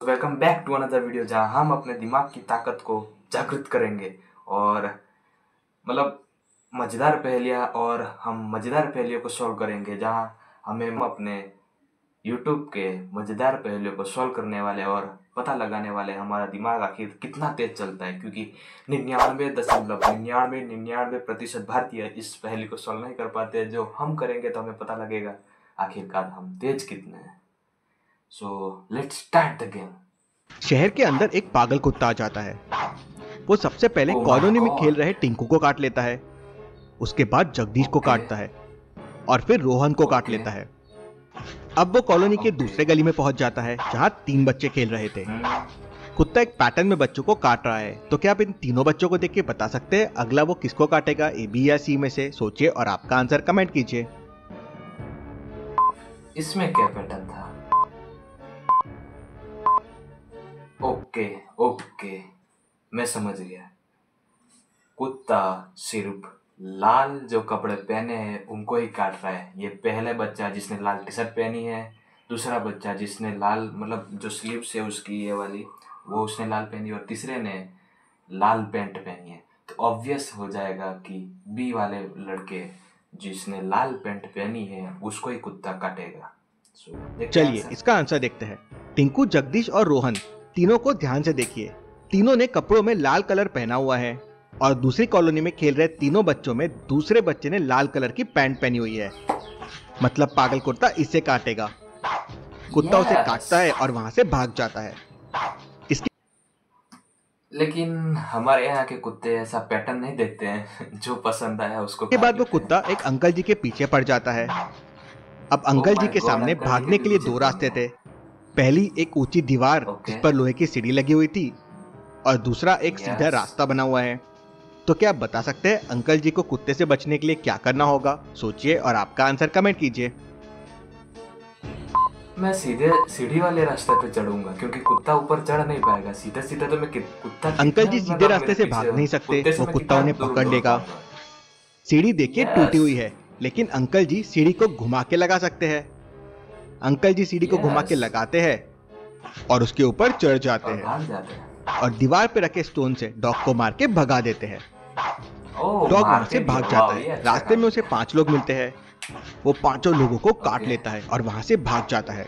Welcome back to another video जहां हम अपने दिमाग की ताकत को जागृत करेंगे और मतलब मज़ेदार पहेलियाँ और हम मज़ेदार पहेलियों को सॉल्व करेंगे जहां हम अपने यूट्यूब के मज़ेदार पहेलियों को सॉल्व करने वाले और पता लगाने वाले हमारा दिमाग आखिर कितना तेज चलता है, क्योंकि 99.99% भारतीय इस पहेली को सॉल्व नहीं कर पाते। जो हम करेंगे तो हमें पता लगेगा आखिरकार हम तेज कितने हैं। So let's start the game. शहर के अंदर एक पागल कुत्ता आ जाता है। वो सबसे पहले Oh my कॉलोनी में God. खेल रहे टिंकू को काट लेता है, उसके बाद जगदीश को Okay. काटता है और फिर रोहन को काट Okay. लेता है। अब वो कॉलोनी के Okay. दूसरे गली में पहुंच जाता है जहां 3 बच्चे खेल रहे थे। कुत्ता एक पैटर्न में बच्चों को काट रहा है। तो क्या आप इन तीनों बच्चों को देख के बता सकते हैं अगला वो किसको काटेगा, ए, बी या सी में से? सोचिए और आपका आंसर कमेंट कीजिए। इसमें क्या पैटर्न था? ओके, मैं समझ गया। कुत्ता सिर्फ लाल जो कपड़े पहने हैं उनको ही काट रहा है। ये पहले बच्चा जिसने लाल टी शर्ट पहनी है, दूसरा बच्चा जिसने लाल मतलब जो स्लीव्स है उसकी ये वाली वो उसने लाल पहनी, और तीसरे ने लाल पैंट पहनी है। तो ऑब्वियस हो जाएगा कि बी वाले लड़के जिसने लाल पैंट पहनी है उसको ही कुत्ता काटेगा। चलिए इसका आंसर देखते हैं। टिंकू, जगदीश और रोहन तीनों को ध्यान से देखिए। तीनों ने कपड़ों में लाल कलर पहना हुआ है और दूसरी कॉलोनी में खेल रहे तीनों बच्चों में दूसरे बच्चे ने लाल कलर की पैंट पहनी हुई है। मतलब पागल कुत्ता इसे काटेगा। कुत्ता उसे काटता है और वहां से भाग जाता है। इसके लेकिन हमारे यहाँ के कुत्ते ऐसा पैटर्न नहीं देखते हैं, जो पसंद आया उसको काट बाद वो लेते हैं। कुत्ता एक अंकल जी के पीछे पड़ जाता है। अब अंकल जी के सामने भागने के लिए 2 रास्ते थे। पहली एक ऊंची दीवार जिस पर लोहे की सीढ़ी लगी हुई थी और दूसरा एक सीधा रास्ता बना हुआ है। तो क्या आप बता सकते हैं अंकल जी को कुत्ते से बचने के लिए क्या करना होगा? सोचिए और आपका आंसर कमेंट कीजिए। मैं सीधे सीढ़ी वाले रास्ते पे चढ़ूंगा, क्योंकि कुत्ता ऊपर चढ़ नहीं पाएगा। सीधा सीधा तो मैं कुत्ता अंकल जी सीधे रास्ते से भाग नहीं सकते, वो कुत्ता उन्हें पकड़ लेगा। सीढ़ी देखिए टूटी हुई है, लेकिन अंकल जी सीढ़ी को घुमा के लगा सकते हैं। अंकल जी सीढ़ी को घुमा के लगाते हैं और उसके ऊपर चढ़ जाते हैं और दीवार पे रखे स्टोन से डॉग को मार के भगा देते हैं। डॉग वहां से भाग जाता है। रास्ते में उसे 5 लोग मिलते हैं। वो 5 लोगों को काट लेता है और वहां से भाग जाता है।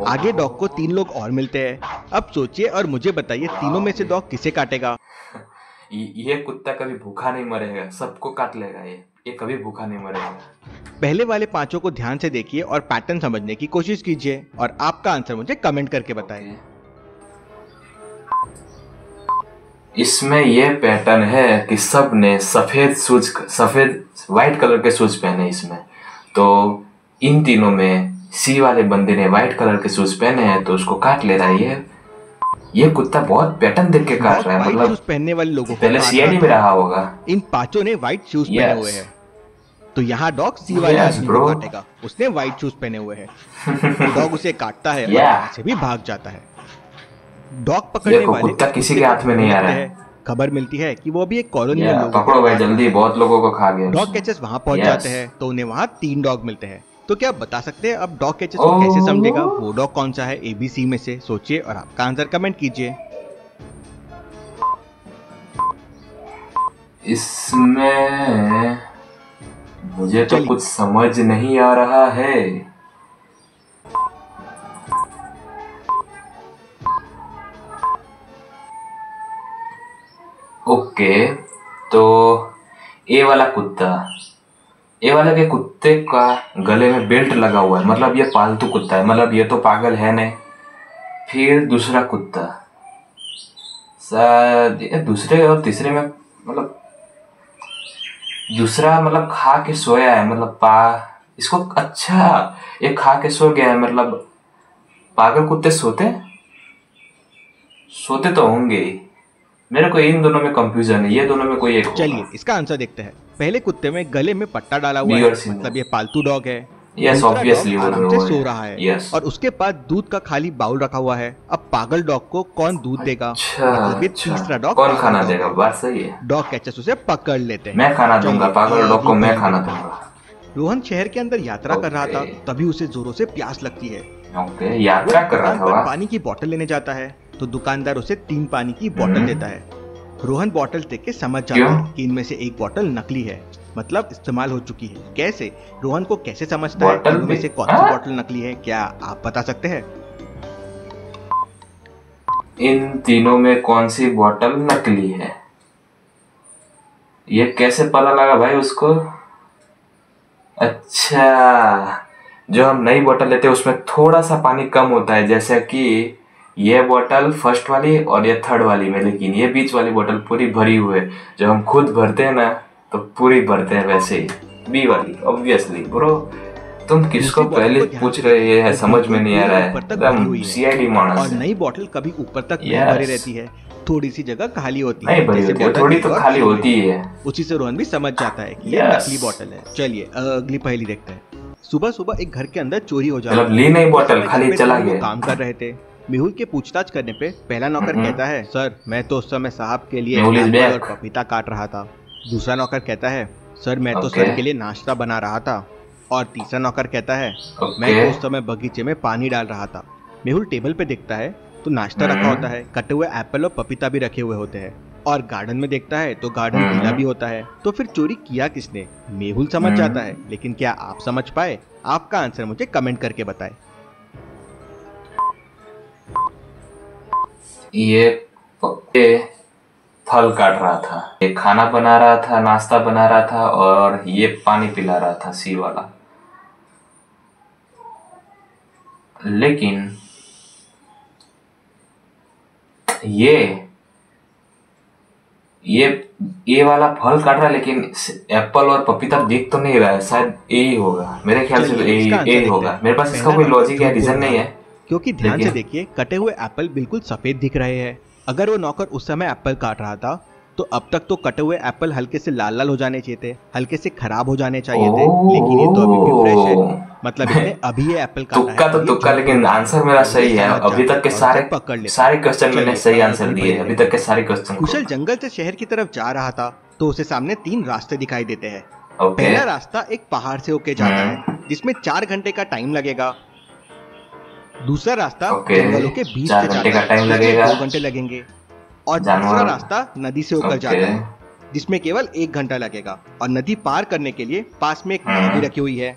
आगे डॉग को 3 लोग और मिलते हैं। अब सोचिए और मुझे बताइए तीनों में से डॉग किसे काटेगा? ये कुत्ता कभी भूखा नहीं मरेगा, सबको काट लेगा। ये कभी भूखा नहीं मरेगा। पहले वाले 5 को ध्यान से देखिए और पैटर्न समझने की कोशिश कीजिए और आपका आंसर मुझे कमेंट करके बताएं। इसमें यह पैटर्न है कि सब ने सफेद व्हाइट कलर के शूज पहने इसमें। तो इन तीनों में सी वाले बंदे ने व्हाइट कलर के शूज पहने हैं तो उसको काट ले रहा है। ये कुत्ता बहुत पैटर्न देख के काट रहा है। मतलब शूज पहनने वाले लोगों को पहले सीआईडी में रहा होगा। इन 5 ने व्हाइट शूज पहने हुए हैं। तो यहाँ डॉग सी वाले आदमी को काटेगा। उसने व्हाइट शूज पहने हुए हैं। डॉग उसे काटता है और वहां से भी भाग जाता है। डॉग पकड़ने वाले कुत्ता किसी के हाथ में नहीं आ रहा है। खबर मिलती है कि वो भी एक कॉलोनी में लोग पकड़ो भाई जल्दी, बहुत लोगों को खा गया। डॉग कैचर्स वहां पहुंच जाते हैं तो उन्हें वहां 3 डॉग मिलते हैं। तो क्या आप बता सकते हैं अब डॉग कैचर्स को कैसे समझेगा वो डॉग कौन सा है, ABC में से? सोचिए और आपका आंसर कमेंट कीजिए। इसमें मुझे तो कुछ समझ नहीं आ रहा है। ओके, तो ए वाला के कुत्ते का गले में बेल्ट लगा हुआ है, मतलब ये पालतू कुत्ता है, मतलब ये तो पागल है नहीं। फिर दूसरा कुत्ता दूसरे और तीसरे में मतलब दूसरा मतलब खा के सोया है, मतलब इसको अच्छा ये खा के सो गया है। मतलब पागल कुत्ते सोते तो होंगे ही। मेरे को इन दोनों में कंफ्यूजन है, ये दोनों में कोई एक होगा। चलिए इसका आंसर देखते हैं। पहले कुत्ते में गले में पट्टा डाला हुआ है, मतलब ये पालतू डॉग है। यस, ऑब्वियसली आराम से सो रहा है। yes. और उसके पास दूध का खाली बाउल रखा हुआ है। अब पागल डॉग को कौन दूध देगा? मतलब ये तीसरा डॉग कौन खाना देगा? बात सही है। डॉग कैचर्स उसे पकड़ लेते हैं। मैं खाना दूंगा, पागल डॉग को मैं खाना दूंगा। रोहन शहर के अंदर यात्रा कर रहा था, तभी उसे जोरों से प्यास लगती है। ओके, यात्रा कर रहा था वह। पानी की बोतल लेने जाता है तो दुकानदार उसे 3 पानी की बोतल देता है। रोहन बोतल देख के समझ जाता है कि इनमें से एक बोतल नकली है, मतलब इस्तेमाल हो चुकी है। कैसे? रोहन को कैसे समझता है कि इनमें से कौन सी बोतल नकली है? क्या आप बता सकते हैं? इन तीनों में कौन सी बोतल नकली है, ये कैसे पता लगा भाई उसको? अच्छा, जो हम नई बोतल लेते हैं उसमें थोड़ा सा पानी कम होता है, जैसे कि ये बोतल फर्स्ट वाली और ये थर्ड वाली में, लेकिन ये बीच वाली बोतल पूरी भरी हुई है। जब हम खुद भरते हैं ना तो पूरी भरते हैं वैसे ही, बी वाली ऑब्वियसली। ब्रो तुम किसको पहले पूछ रहे हैं, समझ में नहीं आ रहा है, एकदम सीआईडी मानस है। और नई बोतल कभी ऊपर तक नहीं भरी रहती है, थोड़ी सी जगह खाली होती है। नहीं भरी होती है, थोड़ी तो खाली होती है। उसी से रोहन भी समझ जाता है कि ये नकली बोतल है। चलिए अगली पहेली देखते हैं। सुबह सुबह एक घर के अंदर चोरी हो जाती है। ली नहीं बोतल, खाली चला गया। काम कर रहे थे। मेहुल के पूछताछ करने पे पहला नौकर कहता है, सर मैं तो उस समय साहब के लिए एप्पल और पपीता काट रहा था। दूसरा नौकर कहता है, सर मैं तो सर के लिए नाश्ता बना रहा था। और तीसरा नौकर कहता है, मैं तो उस समय बगीचे में पानी डाल रहा था। मेहुल टेबल पे देखता है तो नाश्ता रखा होता है, कटे हुए एप्पल और पपीता भी रखे हुए होते हैं। और गार्डन में देखता है तो गार्डन गीला भी होता है। तो फिर चोरी किया किसने? मेहुल समझ जाता है, लेकिन क्या आप समझ पाए? आपका आंसर मुझे कमेंट करके बताएं। ये फल काट रहा था, ये खाना बना रहा था, नाश्ता बना रहा था, और ये पानी पिला रहा था, सी वाला। लेकिन ये वाला फल काट रहा है, लेकिन एप्पल और पपीता दिख तो नहीं रहा है। शायद यही होगा, मेरे ख्याल से तो यही होगा। मेरे पास इसका कोई लॉजिक या रीजन नहीं है, क्योंकि ध्यान से देखिए कटे हुए एप्पल बिल्कुल सफेद दिख रहे हैं। अगर वो नौकर उस समय एप्पल काट रहा था तो अब तक तो कटे हुए एप्पल हल्के से लाल लाल हो जाने चाहिए थे, हल्के से खराब हो जाने चाहिए थे, लेकिन ये तो अभी भी फ्रेश है। मतलब इसने अभी ये एप्पल काटा तुक्का है। तो तुक्का, लेकिन आंसर मेरा सही है। अभी तक के सारे क्वेश्चन मैंने सही आंसर दिए। अभी तक के सारे क्वेश्चन। कुशल जंगल से शहर की तरफ जा रहा था तो उसे सामने 3 रास्ते दिखाई देते हैं। पहला रास्ता एक पहाड़ से होके जाता है जिसमें 4 घंटे का टाइम लगेगा। दूसरा रास्ता जंगलों के बीच से जाता है, 2 घंटे लगेंगे। और तीसरा रास्ता नदी से होकर जाता है जिसमें केवल 1 घंटा लगेगा। और नदी पार करने के लिए पास में एक नाव भी रखी हुई है।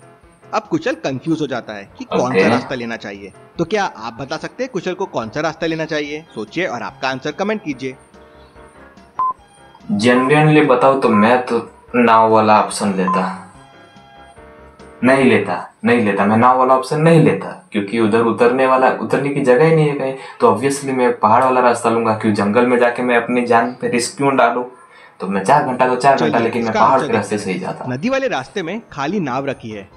अब कुशल कंफ्यूज हो जाता है कि कौन सा रास्ता लेना चाहिए। तो क्या आप बता सकते हैं कुशल को कौन सा रास्ता लेना चाहिए? सोचिए और आपका आंसर कमेंट कीजिए। जेन्युइनली बताओ तो मैं तो नाव वाला ऑप्शन नहीं लेता। मैं नाव वाला ऑप्शन नहीं लेता, क्योंकि उधर उतरने की जगह ही नहीं है कहीं। तो ऑब्वियसली मैं पहाड़ वाला रास्ता लूंगा, क्योंकि जंगल में जाके मैं अपनी जान पे रिस्क क्यों डालूं। तो मैं 4 घंटा तो 4 घंटा, लेकिन मैं पहाड़ के रास्ते से ही जाता। नदी वाले रास्ते में खाली नाव रखी है,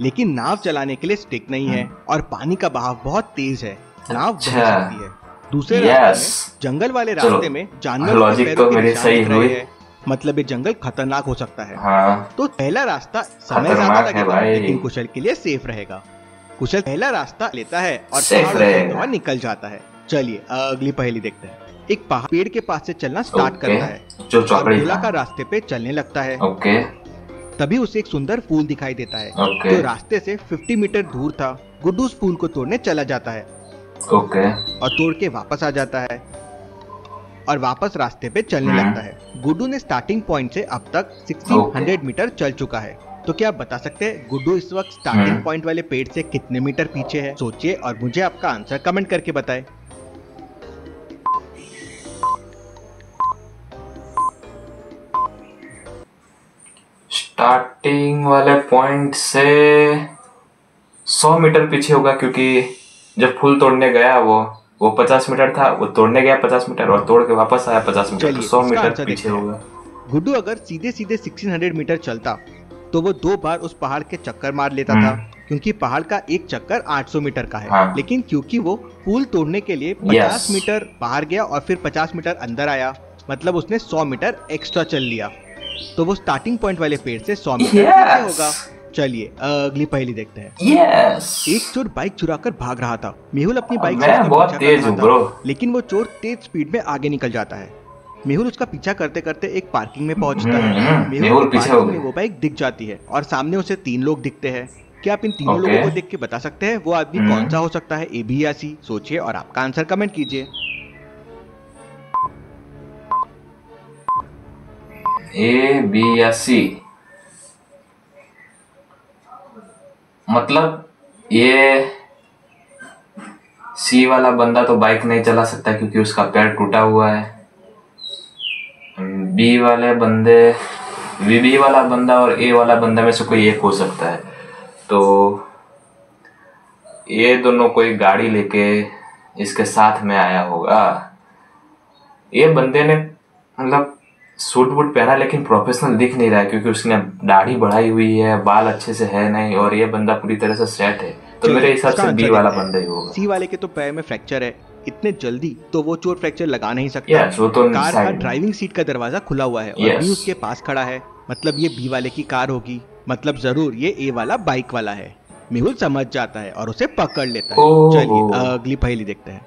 लेकिन नाव चलाने के लिए स्टिक नहीं है और पानी का बहाव बहुत तेज है। नाव बह सकती है। दूसरे रास्ते में, जंगल वाले रास्ते में जानवर लॉजिक तो मेरी सही हुई, मतलब ये जंगल खतरनाक हो सकता है। हाँ। तो पहला रास्ता समय ज्यादा लगेगा, लेकिन कुशल के लिए सेफ रहेगा। कुशल पहला रास्ता लेता है और पहाड़ से निकल जाता है। चलिए अगली पहेली देखते हैं। एक पेड़ के पास से चलना स्टार्ट करता है और गोलाकार रास्ते पे चलने लगता है। तभी उसे एक सुंदर फूल दिखाई देता है जो रास्ते से 50 मीटर दूर था। गुड्डू उस फूल को तोड़ने चला जाता है और तोड़ के वापस आ जाता है और वापस रास्ते पे चलने लगता है। गुड्डू ने स्टार्टिंग पॉइंट से अब तक 1600 मीटर चल चुका है। तो क्या आप बता सकते हैं गुड्डू इस वक्त स्टार्टिंग पॉइंट वाले पेड़ से कितने मीटर पीछे है? सोचिए और मुझे आपका आंसर कमेंट करके बताएं। स्टार्टिंग वाले पॉइंट से 100 मीटर पीछे होगा, क्योंकि जब फूल तोड़ने गया वो 50 मीटर था, वो तोड़ने गया 50 मीटर और तोड़ के वापस आया 50 मीटर, तो 100 मीटर पीछे होगा। गुड्डू अगर सीधे 1600 मीटर चलता तो वो 2 बार उस पहाड़ के चक्कर मार लेता था, क्योंकि पहाड़ का एक चक्कर 800 मीटर का है। हाँ। लेकिन क्योंकि वो फूल तोड़ने के लिए 50 मीटर बाहर गया और फिर 50 मीटर अंदर आया, मतलब उसने 100 मीटर एक्स्ट्रा चल लिया, तो वो स्टार्टिंग पॉइंट वाले पेड़ से 100 मीटर पीछे होगा। चलिए अगली पहेली देखते हैं। एक चोर बाइक चुराकर भाग रहा था। मेहुल अपनी बाइक से बहुत तेज हूं ब्रो, लेकिन वो चोर तेज स्पीड में आगे निकल जाता है। मेहुल उसका पीछा करते करते एक पार्किंग में पहुंचता है। मेहुल पीछे हो गई। वो बाइक दिख जाती है और सामने उसे 3 लोग दिखते हैं। क्या आप इन तीनों लोगों को देख के बता सकते हैं वो आदमी कौन सा हो सकता है, ए, बी या सी? सोचिए और आपका आंसर कमेंट कीजिए। ए, बी या सी? मतलब ये सी वाला बंदा तो बाइक नहीं चला सकता क्योंकि उसका पैर टूटा हुआ है। बी वाला बंदा और ए वाला बंदा में से कोई एक हो सकता है। तो ये दोनों कोई गाड़ी लेके इसके साथ में आया होगा। ये बंदे ने मतलब सूट वूट पहना लेकिन प्रोफेशनल दिख नहीं रहा है क्योंकि उसने दाढ़ी बढ़ाई हुई है, बाल अच्छे से है नहीं, और ये बंदा पूरी तरह से सेट है। तो मेरे हिसाब से बी वाला बंदा ही होगा। सी वाले के तो पैर में फ्रैक्चर है, इतने जल्दी तो वो चोट फ्रैक्चर लगा नहीं सकता। वो तो कार का ड्राइविंग सीट का दरवाजा खुला हुआ है और बी उसके पास खड़ा है, मतलब ये बी वाले की कार होगी। मतलब जरूर ये ए वाला बाइक वाला है। मेहुल समझ जाता है और उसे पकड़ लेता है। चलिए अगली पहेली देखते हैं।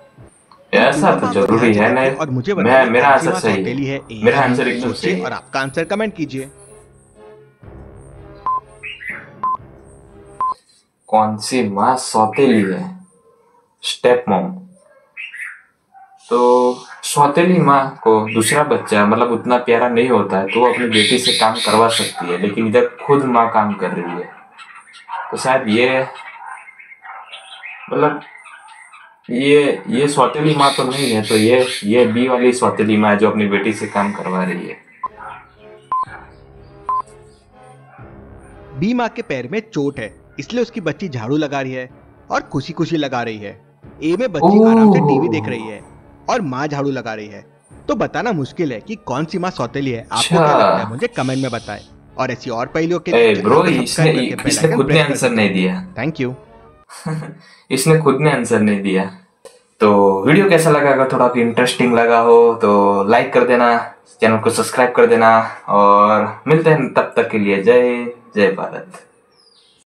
ऐसा तो जरूरी है नहीं। और मुझे बताइए मेरा आंसर सही है। मेरा आंसर एकदम सही है और आपका आंसर कमेंट कीजिए। कौन सी माँ सौतेली है? Step mom. तो सौतेली माँ को दूसरा बच्चा मतलब उतना प्यारा नहीं होता है तो वो अपनी बेटी से काम करवा सकती है, लेकिन इधर खुद माँ काम कर रही है। तो शायद ये मतलब ये सौतेली माँ तो नहीं है। तो ये बी वाली सौतेली माँ है जो अपनी बेटी से काम करवा रही है। बी माँ के पैर में चोट है इसलिए उसकी बच्ची झाड़ू लगा रही है और खुशी खुशी लगा रही है। ए में बच्ची आराम से टीवी देख रही है और माँ झाड़ू लगा रही है। तो बताना मुश्किल है कि कौन सी माँ सौतेली है। आपको क्या लगता है मुझे कमेंट में बताएं। और ऐसी और पहेलियों के लिए ब्रो इसने खुद ने आंसर नहीं दिया। Thank you. इसने खुद ने आंसर नहीं दिया। तो वीडियो कैसा लगा? अगर थोड़ा इंटरेस्टिंग लगा हो तो लाइक कर देना, चैनल को सब्सक्राइब कर देना और मिलते हैं तब तक के लिए। जय जय भारत।